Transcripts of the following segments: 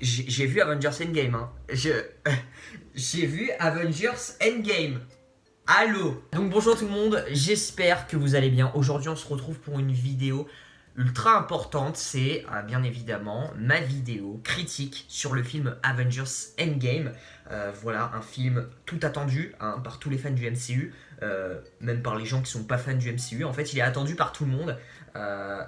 J'ai vu Avengers Endgame. Hein. J'ai vu Avengers Endgame. Allô. Donc bonjour tout le monde, j'espère que vous allez bien. Aujourd'hui on se retrouve pour une vidéo ultra importante. C'est bien évidemment ma vidéo critique sur le film Avengers Endgame. Voilà, un film tout attendu hein, par tous les fans du MCU. Même par les gens qui sont pas fans du MCU. En fait il est attendu par tout le monde.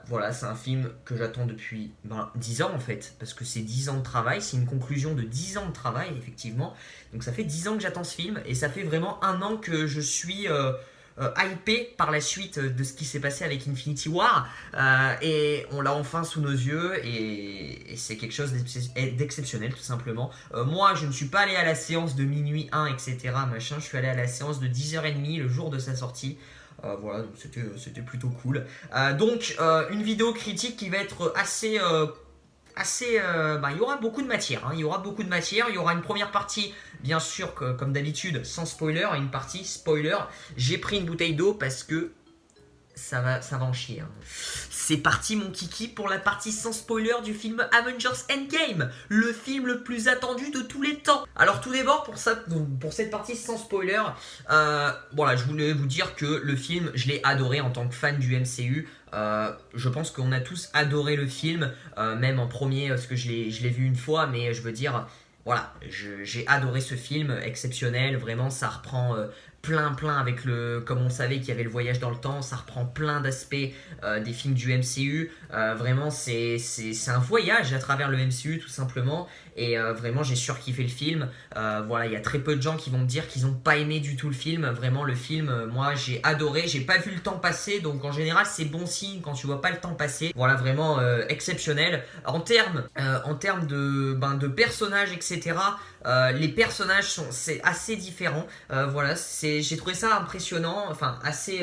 Voilà, c'est un film que j'attends depuis 10 ans en fait, parce que c'est 10 ans de travail, c'est une conclusion de 10 ans de travail effectivement, donc ça fait 10 ans que j'attends ce film, et ça fait vraiment un an que je suis hypé par la suite de ce qui s'est passé avec Infinity War, et on l'a enfin sous nos yeux, et c'est quelque chose d'exceptionnel tout simplement. Moi je ne suis pas allé à la séance de minuit 1 etc machin, je suis allé à la séance de 10h30 le jour de sa sortie. Voilà, donc c'était plutôt cool. Une vidéo critique qui va être il y aura beaucoup de matière. Hein, il y aura beaucoup de matière. Il y aura une première partie, bien sûr, comme d'habitude, sans spoiler, et une partie spoiler. J'ai pris une bouteille d'eau parce que ça va en chier. Hein. C'est parti mon kiki pour la partie sans spoiler du film Avengers Endgame, le film le plus attendu de tous les temps. Alors tout d'abord pour cette partie sans spoiler, voilà, je voulais vous dire que le film, je l'ai adoré en tant que fan du MCU. Je pense qu'on a tous adoré le film, même en premier, parce que je l'ai vu une fois, mais je veux dire, voilà, j'ai adoré ce film, exceptionnel, vraiment ça reprend plein avec comme on savait qu'il y avait le voyage dans le temps, ça reprend plein d'aspects des films du MCU, vraiment c'est un voyage à travers le MCU tout simplement, et vraiment j'ai surkiffé le film. Voilà, il y a très peu de gens qui vont me dire qu'ils n'ont pas aimé du tout le film, vraiment le film, moi j'ai adoré, j'ai pas vu le temps passer, donc en général c'est bon signe quand tu vois pas le temps passer. Voilà, vraiment exceptionnel. En termes de personnages etc, les personnages c'est assez différent. Voilà, j'ai trouvé ça impressionnant, enfin assez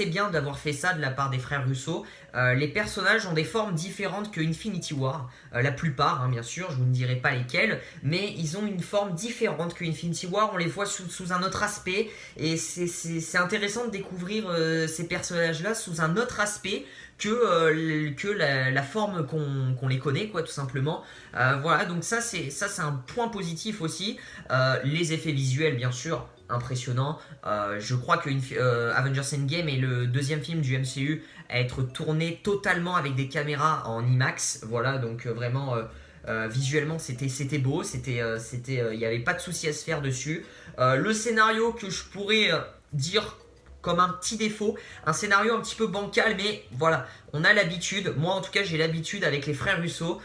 bien d'avoir fait ça de la part des frères Russo. Les personnages ont des formes différentes que Infinity War, la plupart hein, bien sûr, je vous ne dirai pas lesquels, mais ils ont une forme différente que Infinity War, on les voit sous un autre aspect, et c'est intéressant de découvrir ces personnages là sous un autre aspect que la forme qu'on les connaît quoi tout simplement. Voilà, donc ça c'est un point positif aussi. Les effets visuels bien sûr impressionnant. Je crois que Avengers Endgame est le deuxième film du MCU à être tourné totalement avec des caméras en IMAX. Voilà, donc vraiment visuellement c'était beau, il n'y avait pas de souci à se faire dessus. Le scénario que je pourrais dire comme un petit défaut, un scénario un petit peu bancal, mais voilà, on a l'habitude, moi en tout cas j'ai l'habitude avec les frères Russo,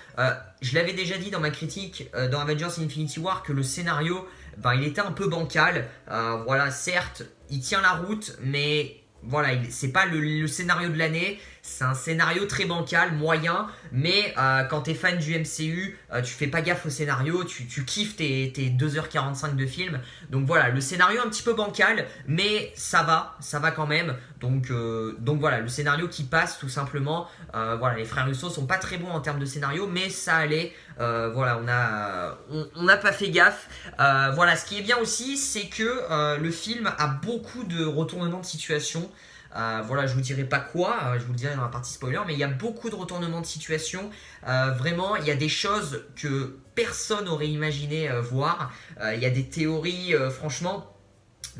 je l'avais déjà dit dans ma critique dans Avengers Infinity War que le scénario, il était un peu bancal. Voilà, certes il tient la route, mais voilà, c'est pas le scénario de l'année, c'est un scénario très bancal, moyen, mais quand t'es fan du MCU, tu fais pas gaffe au scénario, tu kiffes tes 2h45 de film, donc voilà, le scénario un petit peu bancal, mais ça va quand même, donc voilà, le scénario qui passe tout simplement. Voilà, les frères Russo sont pas très bons en termes de scénario, mais ça allait. Voilà, on n'a pas fait gaffe. Voilà, ce qui est bien aussi, c'est que le film a beaucoup de retournements de situation. Voilà, je vous dirai pas quoi, je vous le dirai dans la partie spoiler, mais il y a beaucoup de retournements de situation. Vraiment, il y a des choses que personne n'aurait imaginé voir. Il y a des théories, franchement.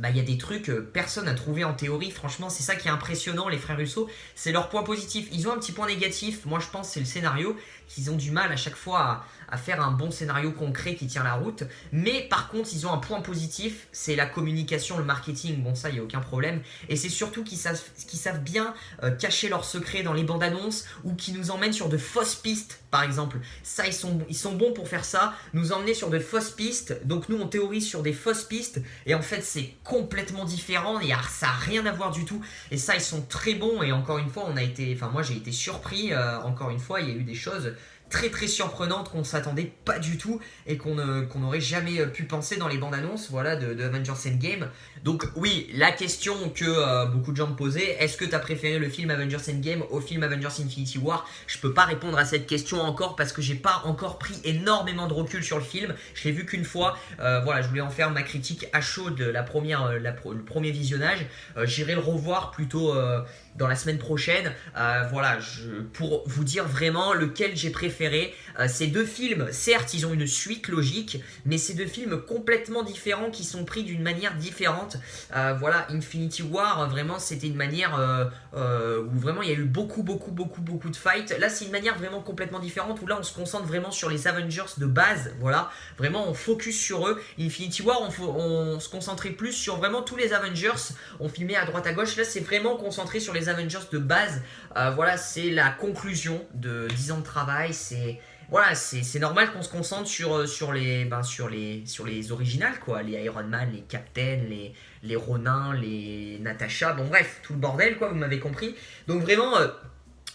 Il y a des trucs que personne n'a trouvé en théorie. Franchement, c'est ça qui est impressionnant, les frères Russo. C'est leur point positif. Ils ont un petit point négatif. Moi, je pense c'est le scénario. Qu'ils ont du mal à chaque fois à faire un bon scénario concret qui tient la route. Mais par contre, ils ont un point positif. C'est la communication, le marketing. Bon, ça, il n'y a aucun problème. Et c'est surtout qu'ils savent bien cacher leurs secrets dans les bandes annonces, ou qui nous emmènent sur de fausses pistes, par exemple. Ça, ils sont bons pour faire ça. Nous emmener sur de fausses pistes. Donc, nous, on théorise sur des fausses pistes. Et en fait, c'est complètement différent, ça n'a rien à voir du tout, et ça ils sont très bons, et encore une fois moi j'ai été surpris, encore une fois il y a eu des choses très surprenantes qu'on ne s'attendait pas du tout, et qu'on n'aurait jamais pu penser dans les bandes annonces, voilà, de Avengers Endgame. Donc oui, la question que beaucoup de gens me posaient, est-ce que tu as préféré le film Avengers Endgame au film Avengers Infinity War? Je peux pas répondre à cette question encore, parce que j'ai pas encore pris énormément de recul sur le film, je l'ai vu qu'une fois. Voilà, je voulais en faire ma critique à chaud de le premier visionnage. J'irai le revoir plutôt dans la semaine prochaine. Voilà, pour vous dire vraiment lequel j'ai préféré. Ces deux films, certes, ils ont une suite logique, mais ces deux films complètement différents qui sont pris d'une manière différente. Voilà, Infinity War, vraiment, c'était une manière où vraiment il y a eu beaucoup de fights. Là, c'est une manière vraiment complètement différente où là, on se concentre vraiment sur les Avengers de base. Voilà, vraiment, on focus sur eux. Infinity War, on se concentrait plus sur vraiment tous les Avengers. On filmait à droite à gauche. Là, c'est vraiment concentré sur les Avengers de base. Voilà, c'est la conclusion de 10 ans de travail. Voilà, c'est normal qu'on se concentre sur les originales, quoi. Les Iron Man, les Captain, les Ronin, les Natasha. Bon, bref, tout le bordel, quoi, vous m'avez compris. Donc, vraiment.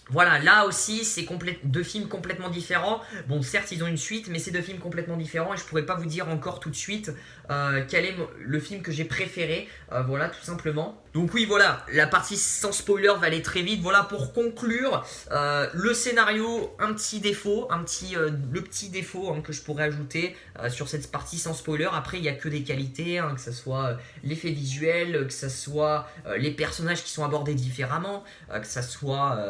Voilà, là aussi, c'est deux films complètement différents. Bon, certes, ils ont une suite, mais c'est deux films complètement différents et je pourrais pas vous dire encore tout de suite quel est le film que j'ai préféré. Voilà, tout simplement. Donc oui, voilà, la partie sans spoiler va aller très vite. Voilà, pour conclure, le scénario, un petit défaut, le petit défaut que je pourrais ajouter sur cette partie sans spoiler. Après, il n'y a que des qualités, que ce soit l'effet visuel, que ce soit les personnages qui sont abordés différemment, que ce soit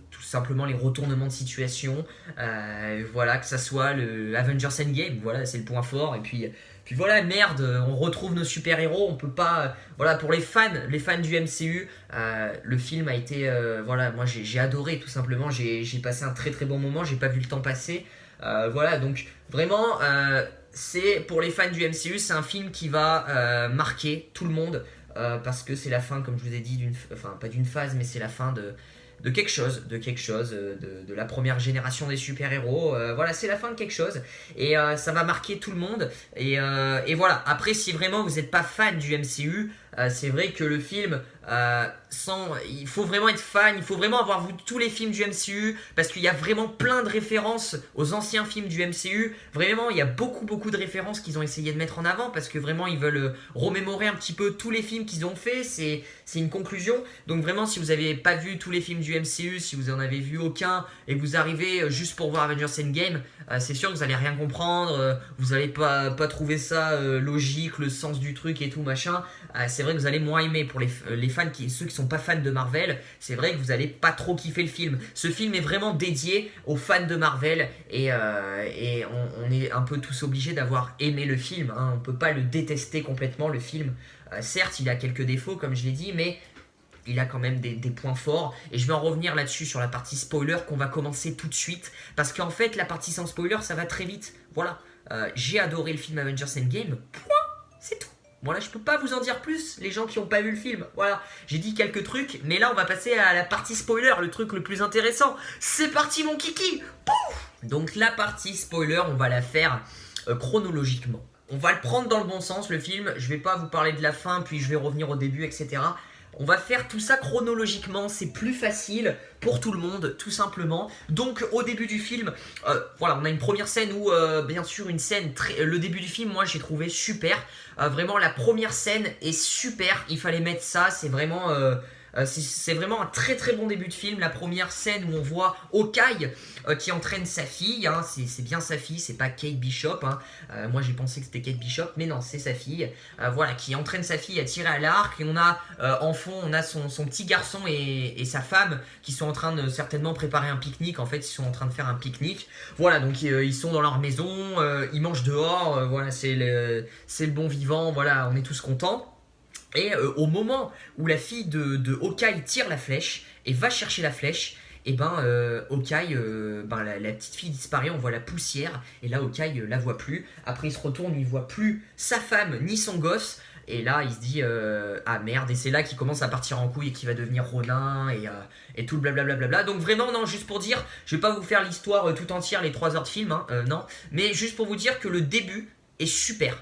tout simplement les retournements de situation, voilà, que ce soit le Avengers Endgame, voilà, c'est le point fort. Et puis voilà, merde, on retrouve nos super-héros, on peut pas... voilà, pour les fans du MCU, le film a été... voilà, moi j'ai adoré tout simplement, j'ai passé un très bon moment, j'ai pas vu le temps passer. Voilà, donc vraiment, c'est pour les fans du MCU, c'est un film qui va marquer tout le monde, parce que c'est la fin, comme je vous ai dit, enfin pas d'une phase, mais c'est la fin de quelque chose, de la première génération des super-héros. Voilà, c'est la fin de quelque chose. Et ça va marquer tout le monde. Et voilà, après, si vraiment vous n'êtes pas fan du MCU, c'est vrai que le film, il faut vraiment être fan, il faut vraiment avoir vu tous les films du MCU, parce qu'il y a vraiment plein de références aux anciens films du MCU. Vraiment, il y a beaucoup de références qu'ils ont essayé de mettre en avant, parce que vraiment, ils veulent remémorer un petit peu tous les films qu'ils ont fait. C'est une conclusion. Donc vraiment, si vous n'avez pas vu tous les films du MCU, si vous en avez vu aucun, et que vous arrivez juste pour voir Avengers Endgame, c'est sûr que vous n'allez rien comprendre, vous n'allez pas trouver ça logique, le sens du truc et tout machin. C'est vrai que vous allez moins aimer. Pour les fans, ceux qui sont pas fans de Marvel, c'est vrai que vous allez pas trop kiffer le film. Ce film est vraiment dédié aux fans de Marvel, et on est un peu tous obligés d'avoir aimé le film, on peut pas le détester complètement, le film. Certes, il a quelques défauts comme je l'ai dit, mais il a quand même des points forts. Et je vais en revenir là-dessus sur la partie spoiler qu'on va commencer tout de suite, parce qu'en fait la partie sans spoiler ça va très vite. Voilà, j'ai adoré le film Avengers Endgame, point, c'est tout. Voilà, je peux pas vous en dire plus, les gens qui n'ont pas vu le film. Voilà, j'ai dit quelques trucs, mais là on va passer à la partie spoiler, le truc le plus intéressant. C'est parti mon kiki. Pouf. Donc la partie spoiler, on va la faire chronologiquement. On va le prendre dans le bon sens, le film. Je vais pas vous parler de la fin, puis je vais revenir au début, etc. On va faire tout ça chronologiquement, c'est plus facile pour tout le monde, tout simplement. Donc au début du film, voilà, on a une première scène où, bien sûr, le début du film, moi j'ai trouvé super. Vraiment, la première scène est super, il fallait mettre ça, c'est vraiment... c'est vraiment un très bon début de film. La première scène où on voit Hawkeye qui entraîne sa fille, c'est bien sa fille, c'est pas Kate Bishop, moi j'ai pensé que c'était Kate Bishop, mais non, c'est sa fille, voilà, qui entraîne sa fille à tirer à l'arc. Et on a en fond, on a son petit garçon et sa femme qui sont en train de certainement préparer un pique-nique. En fait, ils sont en train de faire un pique-nique, voilà, donc ils sont dans leur maison, ils mangent dehors, voilà, c'est le bon vivant, voilà, on est tous contents. Et au moment où la fille de Hawkeye tire la flèche et va chercher la flèche, et Hawkeye, la petite fille disparaît, on voit la poussière, et là Hawkeye la voit plus. Après il se retourne, il voit plus sa femme ni son gosse, et là il se dit ah merde, et c'est là qu'il commence à partir en couille et qu'il va devenir Ronin et tout le blablabla. Donc vraiment, non, juste pour dire, je vais pas vous faire l'histoire tout entière, les 3 heures de film, non, mais juste pour vous dire que le début est super.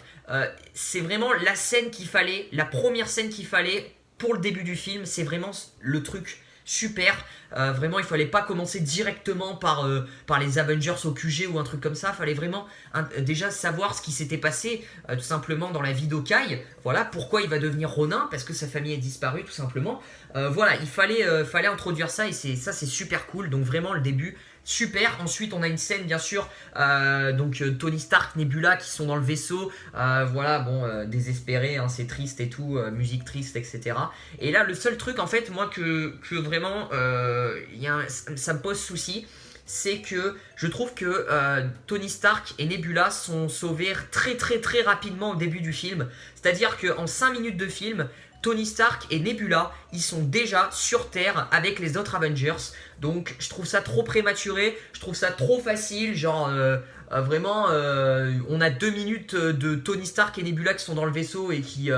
C'est vraiment la scène qu'il fallait, la première scène qu'il fallait pour le début du film, c'est vraiment le truc super. Vraiment, il fallait pas commencer directement par les Avengers au QG ou un truc comme ça. Il fallait vraiment déjà savoir ce qui s'était passé tout simplement dans la vie d'Hawkeye. Voilà, pourquoi il va devenir Ronin, parce que sa famille est disparue tout simplement. Voilà, il fallait introduire ça, et c'est super cool. Donc vraiment, le début, super. Ensuite, on a une scène, bien sûr, donc Tony Stark, Nebula qui sont dans le vaisseau. Voilà, bon, désespéré, hein, c'est triste et tout, musique triste, etc. Et là, le seul truc, en fait, moi, que vraiment, ça me pose souci, c'est que je trouve que Tony Stark et Nebula sont sauvés très très très rapidement au début du film. C'est-à-dire qu'en 5 minutes de film, Tony Stark et Nebula, ils sont déjà sur Terre avec les autres Avengers. Donc je trouve ça trop prématuré, je trouve ça trop facile, genre vraiment on a 2 minutes de Tony Stark et Nebula qui sont dans le vaisseau et qui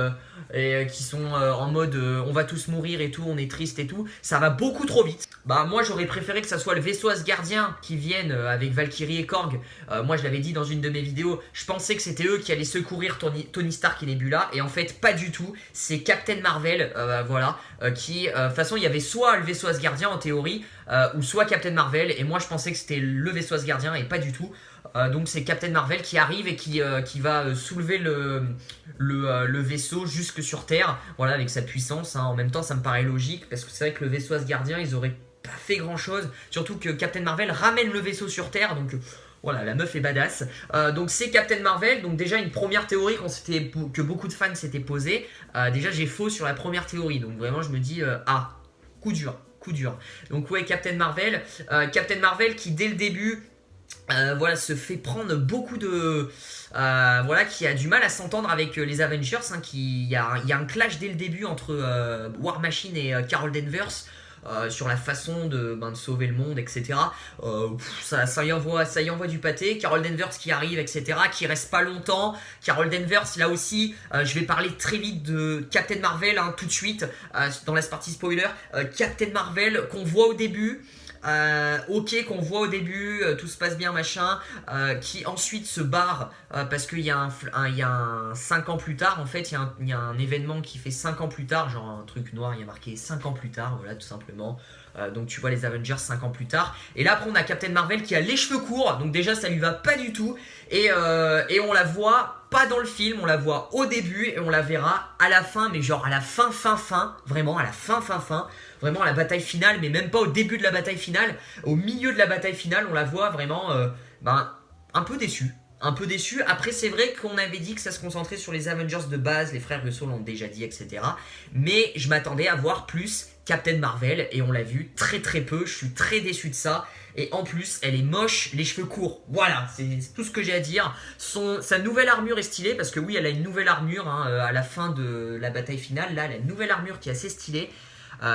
sont en mode on va tous mourir et tout, on est triste et tout. Ça va beaucoup trop vite. Bah moi j'aurais préféré que ça soit le vaisseau Asgardien qui vienne avec Valkyrie et Korg. Moi je l'avais dit dans une de mes vidéos, je pensais que c'était eux qui allaient secourir Tony Stark et Nebula, et en fait pas du tout. C'est Captain Marvel, voilà, qui de toute façon il y avait soit le vaisseau Asgardien en théorie, ou soit Captain Marvel, et moi je pensais que c'était le vaisseau Asgardien et pas du tout. Donc c'est Captain Marvel qui arrive et qui va soulever le vaisseau jusque sur Terre, voilà, avec sa puissance, hein. En même temps ça me paraît logique parce que c'est vrai que le vaisseau Asgardien ils auraient pas fait grand chose, surtout que Captain Marvel ramène le vaisseau sur Terre, donc voilà, la meuf est badass. Donc c'est Captain Marvel, donc déjà une première théorie que beaucoup de fans s'étaient posée. Déjà j'ai faux sur la première théorie, donc vraiment je me dis coup dur, coup dur. Donc ouais, Captain Marvel qui dès le début voilà, se fait prendre beaucoup de... voilà, qui a du mal à s'entendre avec les Avengers, hein, il y a un clash dès le début entre War Machine et Carol Danvers. Sur la façon de sauver le monde, etc. Ça y envoie du pâté. Carol Danvers qui arrive, etc., qui reste pas longtemps. Carol Danvers, là aussi, je vais parler très vite de Captain Marvel, hein, tout de suite, dans la partie spoiler. Captain Marvel qu'on voit au début. Ok, qu'on voit au début, tout se passe bien, machin, qui ensuite se barre parce qu'il y a un 5 ans plus tard, en fait, il y a un événement qui fait 5 ans plus tard, genre un truc noir, il y a marqué 5 ans plus tard, voilà, tout simplement. Donc tu vois les Avengers 5 ans plus tard. Et là après on a Captain Marvel qui a les cheveux courts, donc déjà ça lui va pas du tout. Et on la voit pas dans le film, on la voit au début et on la verra à la fin, mais genre à la fin, vraiment à la fin, vraiment à la bataille finale, mais même pas au début de la bataille finale. Au milieu de la bataille finale, on la voit vraiment un peu déçue. Un peu déçu. Après, c'est vrai qu'on avait dit que ça se concentrait sur les Avengers de base, les frères Russo l'ont déjà dit, etc. Mais je m'attendais à voir plus Captain Marvel et on l'a vu très très peu. Je suis très déçu de ça. Et en plus, elle est moche, les cheveux courts. Voilà, c'est tout ce que j'ai à dire. Sa nouvelle armure est stylée parce que oui, elle a une nouvelle armure à la fin de la bataille finale. Là, elle a une nouvelle armure qui est assez stylée.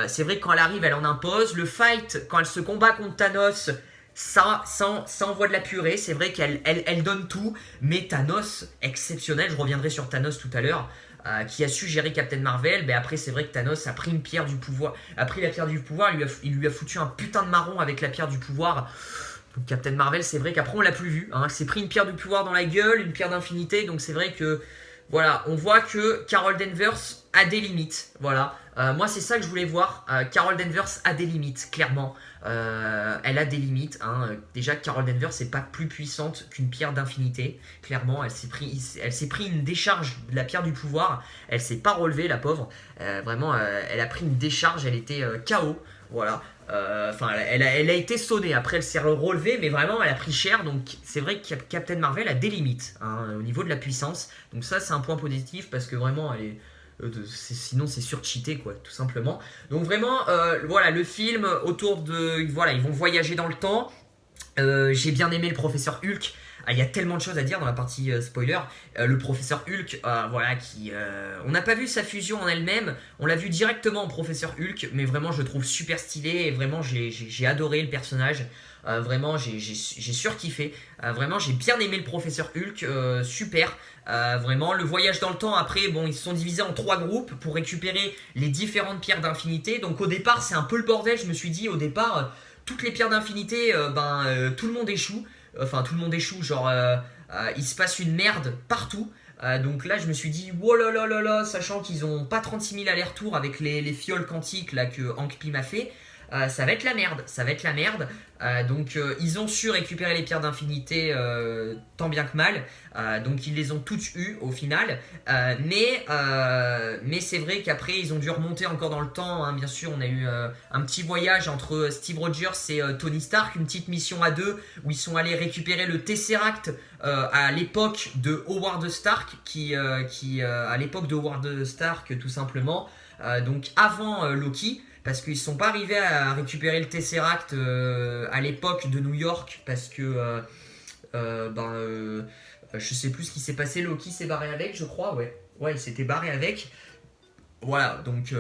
C'est vrai que quand elle arrive, elle en impose. Le fight, quand elle se combat contre Thanos, ça envoie de la purée. C'est vrai qu'elle donne tout, mais Thanos, exceptionnel. Je reviendrai sur Thanos tout à l'heure, qui a su gérer Captain Marvel. Mais après, c'est vrai que Thanos a pris une pierre du pouvoir. Il lui a foutu un putain de marron avec la pierre du pouvoir. Donc Captain Marvel, c'est vrai qu'après on l'a plus vu. Il s'est pris une pierre du pouvoir dans la gueule, une pierre d'infinité. Donc c'est vrai que voilà, on voit que Carol Danvers a des limites. Voilà. Moi, c'est ça que je voulais voir. Carol Danvers a des limites, clairement. Elle a des limites. Déjà, Carol Danvers n'est pas plus puissante qu'une pierre d'infinité. Clairement, elle s'est pris une décharge de la pierre du pouvoir. Elle s'est pas relevée, la pauvre. Vraiment, elle a pris une décharge. Elle était KO. Voilà. Enfin, elle a été sonnée. Après, elle s'est relevée, mais vraiment, elle a pris cher. Donc, c'est vrai que Captain Marvel a des limites au niveau de la puissance. Donc, ça, c'est un point positif parce que vraiment, elle est. Sinon c'est surcheaté quoi, tout simplement. Donc vraiment voilà, le film autour de, voilà, ils vont voyager dans le temps. J'ai bien aimé le professeur Hulk. Il y a tellement de choses à dire dans la partie spoiler. Le professeur Hulk, voilà, on n'a pas vu sa fusion en elle-même, on l'a vu directement en professeur Hulk, mais vraiment je le trouve super stylé et vraiment j'ai adoré le personnage. Vraiment j'ai surkiffé. Vraiment j'ai bien aimé le professeur Hulk, super. Vraiment le voyage dans le temps, après bon, ils se sont divisés en 3 groupes pour récupérer les différentes pierres d'infinité. Donc au départ c'est un peu le bordel, je me suis dit au départ toutes les pierres d'infinité, tout le monde échoue. Enfin tout le monde échoue, genre il se passe une merde partout. Donc là je me suis dit oh là là là là, sachant qu'ils ont pas 36 000 allers-retours avec les fioles quantiques là que Hank Pym a fait. ça va être la merde. Ça va être la merde. Donc ils ont su récupérer les pierres d'infinité tant bien que mal. Donc ils les ont toutes eues au final. Mais c'est vrai qu'après ils ont dû remonter encore dans le temps. Hein. Bien sûr, on a eu un petit voyage entre Steve Rogers et Tony Stark, une petite mission à deux où ils sont allés récupérer le Tesseract à l'époque de Howard Stark, à l'époque de Howard Stark tout simplement. Donc avant Loki. Parce qu'ils ne sont pas arrivés à récupérer le Tesseract à l'époque de New York. Parce que je sais plus ce qui s'est passé. Loki s'est barré avec, je crois. Ouais, il s'était barré avec. Voilà, donc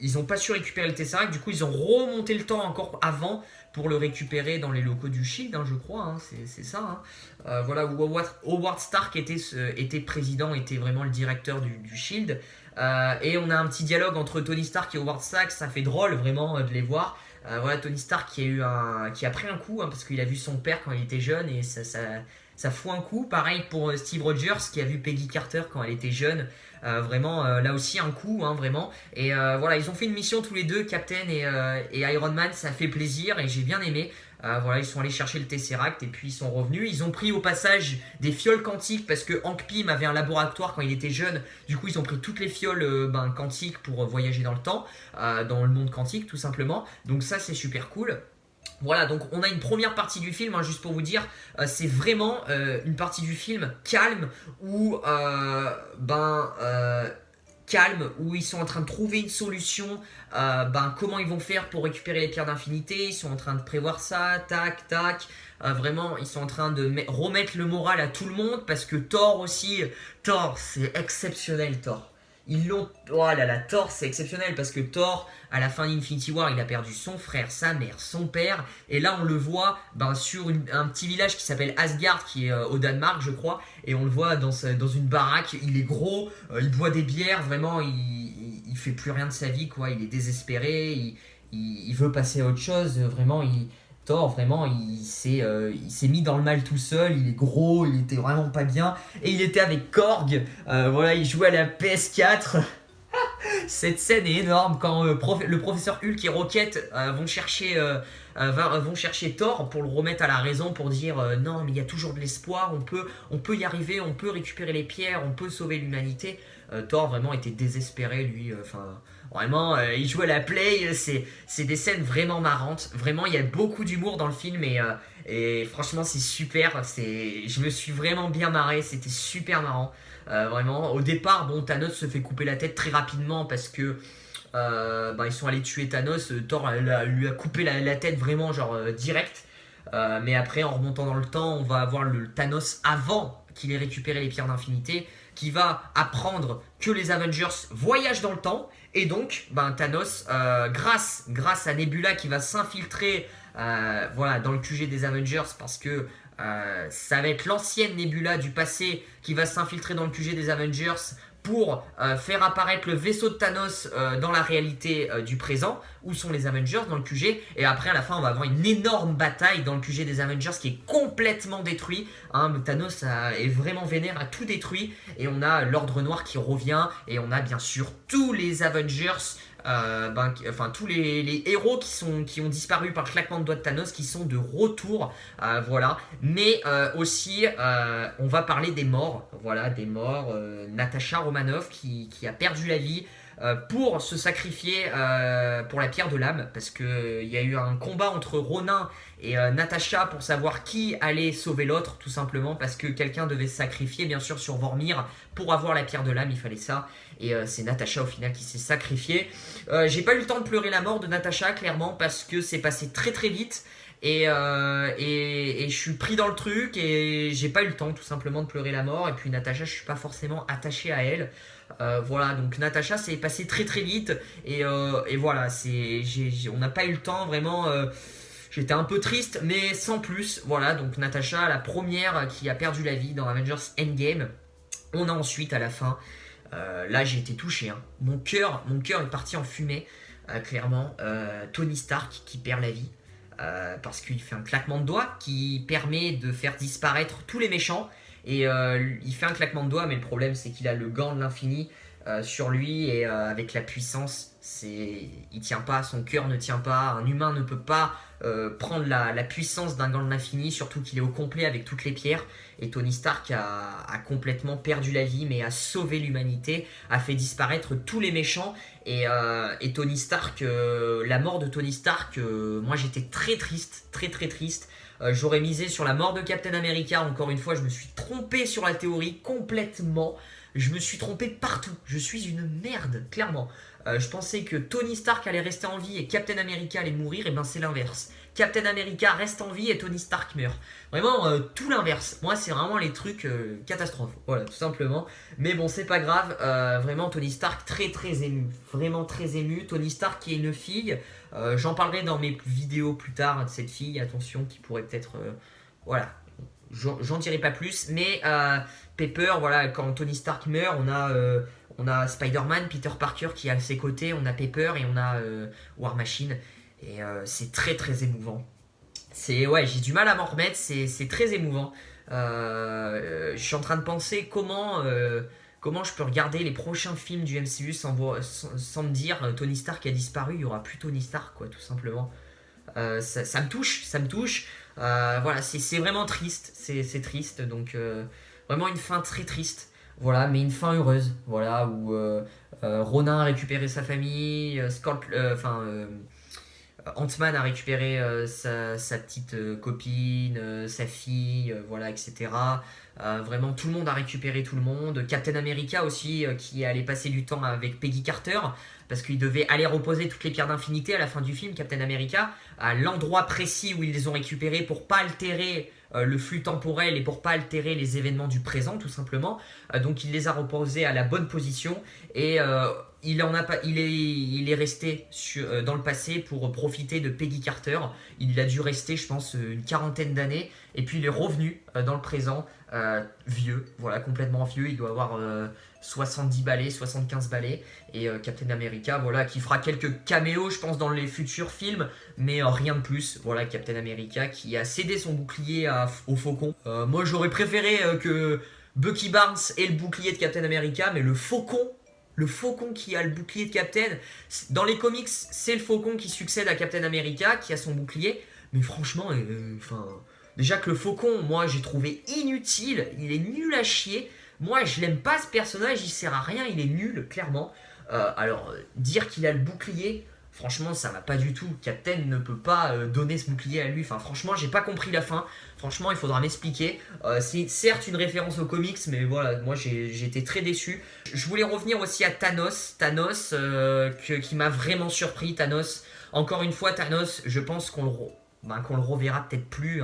ils n'ont pas su récupérer le Tesseract. Du coup, ils ont remonté le temps encore avant pour le récupérer dans les locaux du Shield, hein, je crois. Hein, c'est ça. Hein. Voilà, où Howard Stark était président, était vraiment le directeur du Shield. Et on a un petit dialogue entre Tony Stark et Howard Stark, ça fait drôle vraiment de les voir. Voilà, Tony Stark qui a pris un coup, hein, parce qu'il a vu son père quand il était jeune et ça fout un coup. Pareil pour Steve Rogers qui a vu Peggy Carter quand elle était jeune. Vraiment, là aussi un coup, hein, vraiment. Et voilà, ils ont fait une mission tous les deux, Captain et Iron Man, ça fait plaisir et j'ai bien aimé. Voilà, ils sont allés chercher le Tesseract et puis ils sont revenus. Ils ont pris au passage des fioles quantiques parce que Hank Pym avait un laboratoire quand il était jeune. Du coup, ils ont pris toutes les fioles quantiques pour voyager dans le temps, dans le monde quantique tout simplement. Donc ça, c'est super cool. Voilà, donc on a une première partie du film, hein, juste pour vous dire, c'est vraiment une partie du film calme où calme, où ils sont en train de trouver une solution, comment ils vont faire pour récupérer les pierres d'infinité, ils sont en train de prévoir ça, tac, tac, vraiment ils sont en train de remettre le moral à tout le monde, parce que Thor aussi, Thor c'est exceptionnel Thor. Ils l'ont... Oh là là, Thor c'est exceptionnel parce que Thor, à la fin d'Infinity War, il a perdu son frère, sa mère, son père. Et là on le voit sur un petit village qui s'appelle Asgard, qui est au Danemark je crois. Et on le voit dans une baraque, il est gros, il boit des bières, vraiment il fait plus rien de sa vie quoi. Il est désespéré, il veut passer à autre chose, vraiment Thor, vraiment, il s'est mis dans le mal tout seul, il est gros, il était vraiment pas bien. Et il était avec Korg, voilà, il jouait à la PS4. Cette scène est énorme quand le professeur Hulk et Rocket vont chercher Thor pour le remettre à la raison, pour dire non mais il y a toujours de l'espoir, on peut y arriver, on peut récupérer les pierres, on peut sauver l'humanité. Thor vraiment était désespéré lui, vraiment il jouait à la play, c'est des scènes vraiment marrantes, vraiment il y a beaucoup d'humour dans le film et franchement c'est super, je me suis vraiment bien marré, c'était super marrant. Vraiment, au départ, bon, Thanos se fait couper la tête très rapidement parce que ils sont allés tuer Thanos. Thor lui a coupé la tête vraiment genre direct. Mais après, en remontant dans le temps, on va avoir le Thanos avant qu'il ait récupéré les pierres d'infinité, qui va apprendre que les Avengers voyagent dans le temps. Et donc, Thanos, grâce à Nebula qui va s'infiltrer dans le QG des Avengers, parce que ça va être l'ancienne Nebula du passé qui va s'infiltrer dans le QG des Avengers pour faire apparaître le vaisseau de Thanos dans la réalité du présent, où sont les Avengers dans le QG. Et après à la fin on va avoir une énorme bataille dans le QG des Avengers qui est complètement détruit, hein. Thanos est vraiment vénère, a tout détruit, et on a l'Ordre Noir qui revient, et on a bien sûr tous les Avengers, tous les héros qui ont disparu par le claquement de doigts de Thanos, qui sont de retour, voilà. Mais aussi on va parler des morts, voilà, des morts. Natasha Romanoff qui a perdu la vie pour se sacrifier pour la pierre de l'âme, parce que il y a eu un combat entre Ronin et Natasha pour savoir qui allait sauver l'autre, tout simplement parce que quelqu'un devait se sacrifier, bien sûr, sur Vormir pour avoir la pierre de l'âme, il fallait ça. Et c'est Natasha au final qui s'est sacrifiée. J'ai pas eu le temps de pleurer la mort de Natasha, clairement, parce que c'est passé très très vite. Et je suis pris dans le truc et j'ai pas eu le temps tout simplement de pleurer la mort. Et puis Natasha, je suis pas forcément attaché à elle. Voilà, donc Natasha, c'est passé très très vite. Et voilà, on n'a pas eu le temps vraiment. J'étais un peu triste, mais sans plus. Voilà, donc Natasha, la première qui a perdu la vie dans Avengers Endgame. On a ensuite à la fin. Là, j'ai été touché, hein. Mon cœur est parti en fumée, clairement. Tony Stark qui perd la vie. Parce qu'il fait un claquement de doigts qui permet de faire disparaître tous les méchants. Et il fait un claquement de doigts, mais le problème c'est qu'il a le gant de l'infini sur lui et avec la puissance, il tient pas, son cœur ne tient pas, un humain ne peut pas prendre la puissance d'un gant de l'infini, surtout qu'il est au complet avec toutes les pierres. Et Tony Stark a complètement perdu la vie, mais a sauvé l'humanité, a fait disparaître tous les méchants. Et Tony Stark, la mort de Tony Stark, moi j'étais très triste, très très triste. J'aurais misé sur la mort de Captain America. Encore une fois, je me suis trompé sur la théorie complètement. Je me suis trompé partout. Je suis une merde, clairement. Je pensais que Tony Stark allait rester en vie et Captain America allait mourir. Et ben c'est l'inverse. Captain America reste en vie et Tony Stark meurt. Vraiment tout l'inverse. Moi c'est vraiment les trucs catastrophes. Voilà, tout simplement. Mais bon, c'est pas grave. Vraiment Tony Stark très très ému. Vraiment très ému. Tony Stark qui est une fille. J'en parlerai dans mes vidéos plus tard de cette fille. Attention, qui pourrait peut-être... voilà. J'en dirai pas plus. Mais Pepper, voilà, quand Tony Stark meurt, on a Spider-Man, Peter Parker qui est à ses côtés, on a Pepper et on a War Machine. Et c'est très très émouvant. Ouais, j'ai du mal à m'en remettre, c'est très émouvant. Je suis en train de penser comment je peux regarder les prochains films du MCU sans me dire Tony Stark a disparu, il n'y aura plus Tony Stark, quoi, tout simplement. Ça me touche, ça me touche. Voilà, c'est vraiment triste, c'est triste, donc vraiment une fin très triste. Voilà, mais une fin heureuse, voilà, où Ronin a récupéré sa famille, Ant-Man a récupéré sa petite copine, sa fille, voilà, etc. Vraiment, tout le monde a récupéré tout le monde. Captain America aussi, qui allait passer du temps avec Peggy Carter, parce qu'il devait aller reposer toutes les pierres d'infinité à la fin du film, Captain America, à l'endroit précis où ils les ont récupérées pour pas altérer le flux temporel et pour pas altérer les événements du présent, tout simplement. Donc il les a reposés à la bonne position et il est resté dans le passé pour profiter de Peggy Carter. Il a dû rester, je pense, une quarantaine d'années. Et puis il est revenu dans le présent, vieux, voilà, complètement vieux. Il doit avoir 70 balais, 75 balais. Et Captain America, voilà, qui fera quelques caméos, je pense, dans les futurs films. Mais rien de plus. Voilà, Captain America qui a cédé son bouclier au Faucon. Moi, j'aurais préféré que Bucky Barnes ait le bouclier de Captain America, mais le Faucon qui a le bouclier de Captain, dans les comics, c'est le Faucon qui succède à Captain America, qui a son bouclier. Mais franchement, déjà que le Faucon, moi, j'ai trouvé inutile. Il est nul à chier. Moi, je l'aime pas ce personnage, il sert à rien, il est nul, clairement. Alors, dire qu'il a le bouclier, franchement, ça va pas du tout. Captain ne peut pas donner ce bouclier à lui. Enfin, franchement, j'ai pas compris la fin. Franchement, il faudra m'expliquer. C'est certes une référence aux comics, mais voilà, moi j'ai été très déçu. Je voulais revenir aussi à Thanos. Thanos, qui m'a vraiment surpris. Thanos, encore une fois, Thanos, je pense qu'on le reverra peut-être plus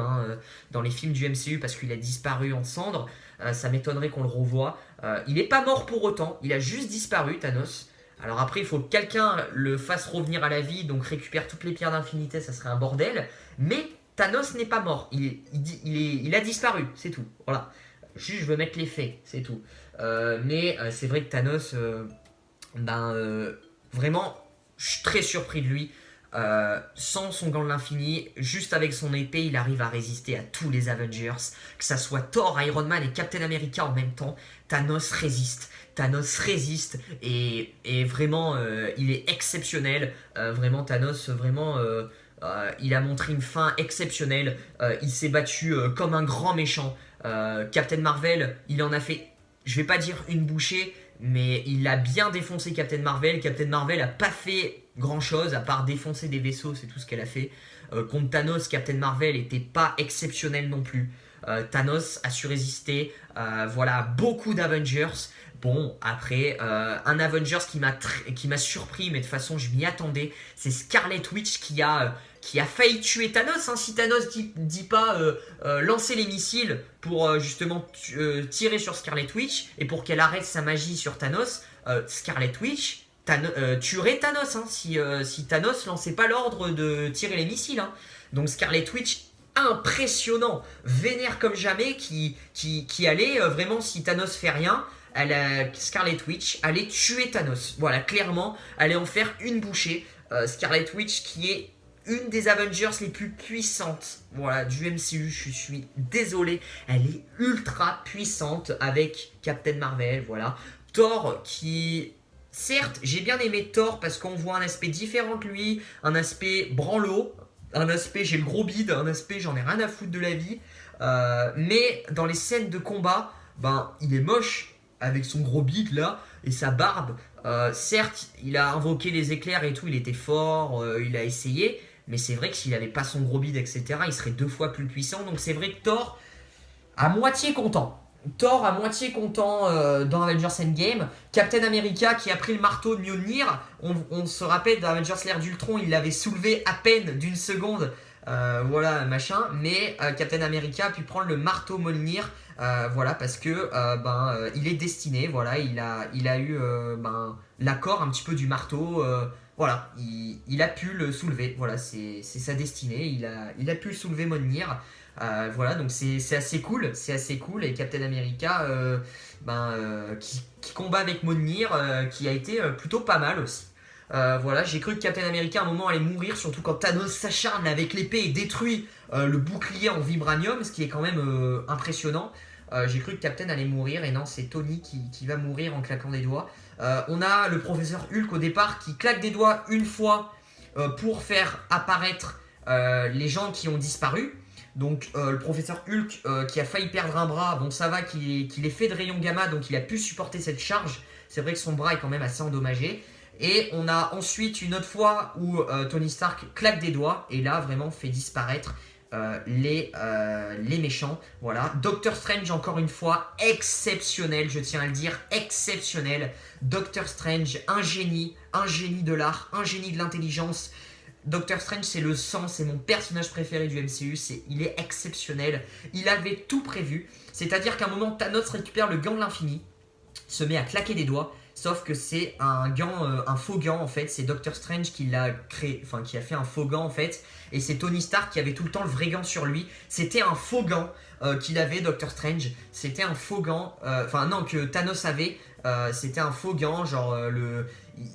dans les films du MCU parce qu'il a disparu en cendres. Ça m'étonnerait qu'on le revoie. Il n'est pas mort pour autant, il a juste disparu, Thanos. Alors après, il faut que quelqu'un le fasse revenir à la vie, donc récupère toutes les pierres d'infinité, ça serait un bordel. Mais Thanos n'est pas mort, il a disparu, c'est tout. Voilà. Juste, je veux mettre les faits, c'est tout. Mais c'est vrai que Thanos, vraiment, je suis très surpris de lui. Sans son gant de l'infini, juste avec son épée, il arrive à résister à tous les Avengers. Que ça soit Thor, Iron Man et Captain America en même temps, Thanos résiste. Thanos résiste et vraiment, il est exceptionnel. Vraiment, Thanos, vraiment, il a montré une fin exceptionnelle. Il s'est battu comme un grand méchant. Captain Marvel, il en a fait, je vais pas dire une bouchée, mais il a bien défoncé Captain Marvel. Captain Marvel a pas fait grand chose à part défoncer des vaisseaux, c'est tout ce qu'elle a fait. Contre Thanos, Captain Marvel était pas exceptionnel non plus. Thanos a su résister. Voilà, beaucoup d'Avengers. Bon, après, un Avengers qui m'a surpris, mais de toute façon, je m'y attendais, c'est Scarlet Witch qui a failli tuer Thanos. Si Thanos dit pas lancer les missiles pour justement tirer sur Scarlet Witch et pour qu'elle arrête sa magie sur Thanos, Scarlet Witch tuerait Thanos si Thanos lançait pas l'ordre de tirer les missiles. Donc Scarlet Witch, impressionnant, vénère comme jamais, qui allait vraiment, si Thanos fait rien, Scarlet Witch allait tuer Thanos. Voilà, clairement, allait en faire une bouchée. Scarlet Witch qui est une des Avengers les plus puissantes, voilà, du MCU. Je suis désolé, elle est ultra puissante avec Captain Marvel, voilà. Thor qui Certes, j'ai bien aimé Thor parce qu'on voit un aspect différent de lui, un aspect branlo, un aspect j'ai le gros bide, un aspect j'en ai rien à foutre de la vie. Mais dans les scènes de combat, ben il est moche avec son gros bide là et sa barbe. Certes, il a invoqué les éclairs et tout, il était fort, il a essayé. Mais c'est vrai que s'il avait pas son gros bide, etc., il serait 2 fois plus puissant. Donc c'est vrai que Thor, à moitié content. Thor à moitié content dans Avengers Endgame. Captain America qui a pris le marteau de Mjolnir. On se rappelle d'Avengers l'ère d'Ultron, il l'avait soulevé à peine d'une seconde. Voilà, machin. Mais Captain America a pu prendre le marteau Mjolnir. Voilà, parce que il est destiné. Voilà, il a eu l'accord un petit peu du marteau. Voilà, il a pu le soulever. Voilà, c'est sa destinée. Il a pu le soulever Mjolnir. Voilà, donc c'est assez cool, et Captain America qui combat avec Mjolnir, qui a été plutôt pas mal aussi. Voilà, j'ai cru que Captain America à un moment allait mourir, surtout quand Thanos s'acharne avec l'épée et détruit le bouclier en vibranium, ce qui est quand même impressionnant. J'ai cru que Captain allait mourir, et non, c'est Tony qui va mourir en claquant des doigts. On a le professeur Hulk au départ qui claque des doigts une fois pour faire apparaître les gens qui ont disparu. Donc le professeur Hulk qui a failli perdre un bras, bon ça va qu'il est fait de rayons gamma, donc il a pu supporter cette charge. C'est vrai que son bras est quand même assez endommagé. Et on a ensuite une autre fois où Tony Stark claque des doigts et là vraiment fait disparaître les méchants. Voilà. Doctor Strange encore une fois, exceptionnel, je tiens à le dire, exceptionnel. Doctor Strange, un génie de l'art, un génie de l'intelligence. Doctor Strange, c'est le sang, c'est mon personnage préféré du MCU, il est exceptionnel. Il avait tout prévu, c'est-à-dire qu'à un moment, Thanos récupère le gant de l'infini, se met à claquer des doigts, sauf que c'est un gant, un faux gant en fait, c'est Doctor Strange qui l'a créé, enfin qui a fait un faux gant en fait, et c'est Tony Stark qui avait tout le temps le vrai gant sur lui. C'était un faux gant qu'il avait, Doctor Strange, c'était un faux gant, que Thanos avait, c'était un faux gant, genre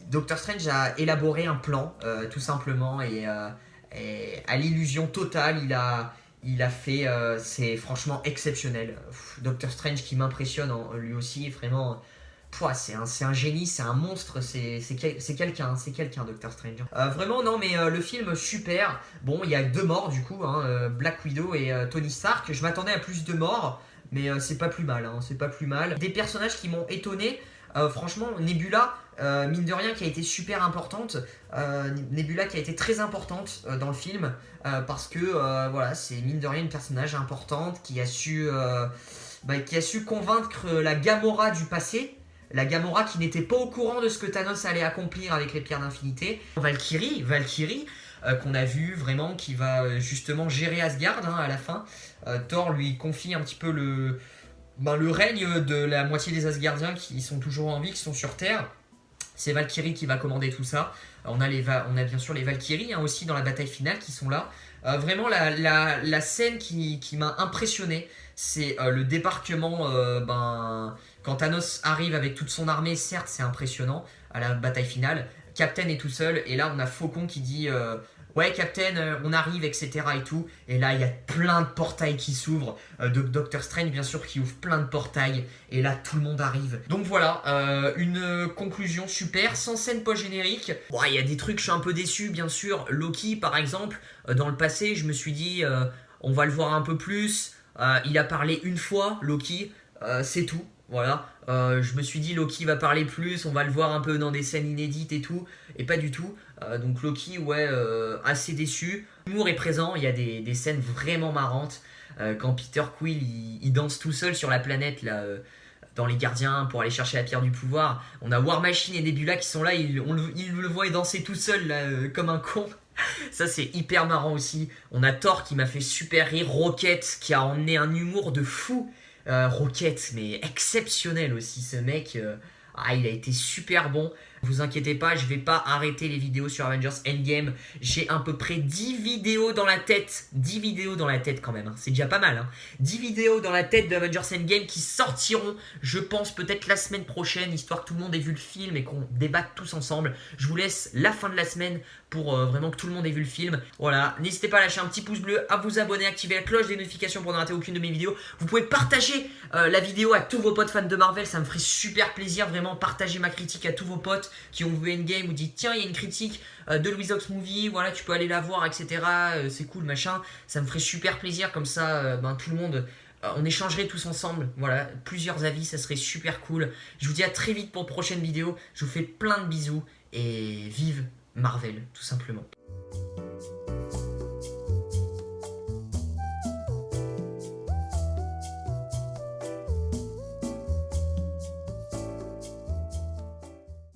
Doctor Strange a élaboré un plan, tout simplement, et à l'illusion totale, il a fait, c'est franchement exceptionnel. Doctor Strange qui m'impressionne lui aussi, vraiment. C'est un génie, c'est un monstre, c'est quelqu'un, Doctor Strange. Vraiment, non, mais le film, super. Bon, il y a 2 morts, du coup, Black Widow et Tony Stark. Je m'attendais à plus de morts, mais c'est pas plus mal, c'est pas plus mal. Des personnages qui m'ont étonné, franchement, Nebula, mine de rien, qui a été super importante. Nebula qui a été très importante dans le film, parce que, voilà, c'est mine de rien une personnage importante qui a su convaincre la Gamora du passé. La Gamora qui n'était pas au courant de ce que Thanos allait accomplir avec les pierres d'infinité. Valkyrie, qu'on a vu vraiment, qui va justement gérer Asgard à la fin. Thor lui confie un petit peu le règne de la moitié des Asgardiens qui sont toujours en vie, qui sont sur Terre. C'est Valkyrie qui va commander tout ça. On a bien sûr les Valkyries aussi dans la bataille finale qui sont là. Vraiment la scène qui m'a impressionné, c'est le débarquement quand Thanos arrive avec toute son armée. Certes, c'est impressionnant à la bataille finale. Captain est tout seul et là on a Faucon qui dit ouais Captain, on arrive, etc. et tout. Et là il y a plein de portails qui s'ouvrent, de Doctor Strange bien sûr qui ouvre plein de portails. Et là tout le monde arrive. Donc voilà, une conclusion super, sans scène post-générique. Il y a des trucs, je suis un peu déçu bien sûr. Loki par exemple, dans le passé je me suis dit on va le voir un peu plus. Il a parlé une fois, Loki, c'est tout. Voilà, je me suis dit Loki va parler plus, on va le voir un peu dans des scènes inédites et tout, et pas du tout. Donc Loki, assez déçu. L'humour est présent, il y a des scènes vraiment marrantes. Quand Peter Quill il danse tout seul sur la planète là, dans les Gardiens pour aller chercher la pierre du pouvoir. On a War Machine et Nebula qui sont là, il le voit danser tout seul là, comme un con. Ça c'est hyper marrant aussi. On a Thor qui m'a fait super rire, Rocket qui a emmené un humour de fou. Rocket, mais exceptionnel aussi ce mec, il a été super bon. Vous inquiétez pas, je vais pas arrêter les vidéos sur Avengers Endgame. J'ai à peu près 10 vidéos dans la tête. 10 vidéos dans la tête quand même, c'est déjà pas mal. 10 vidéos dans la tête de Avengers Endgame qui sortiront, je pense, peut-être la semaine prochaine, histoire que tout le monde ait vu le film et qu'on débatte tous ensemble. Je vous laisse la fin de la semaine pour vraiment que tout le monde ait vu le film. Voilà, n'hésitez pas à lâcher un petit pouce bleu, à vous abonner, activer la cloche des notifications pour ne rater aucune de mes vidéos. Vous pouvez partager la vidéo à tous vos potes fans de Marvel, ça me ferait super plaisir, vraiment, partager ma critique à tous vos potes. qui ont vu Endgame ou dit tiens il y a une critique de Louis Ox Movie, voilà tu peux aller la voir etc. C'est cool machin, ça me ferait super plaisir comme ça tout le monde on échangerait tous ensemble, voilà, plusieurs avis, ça serait super cool. Je vous dis à très vite pour de prochaines vidéos, je vous fais plein de bisous et vive Marvel tout simplement.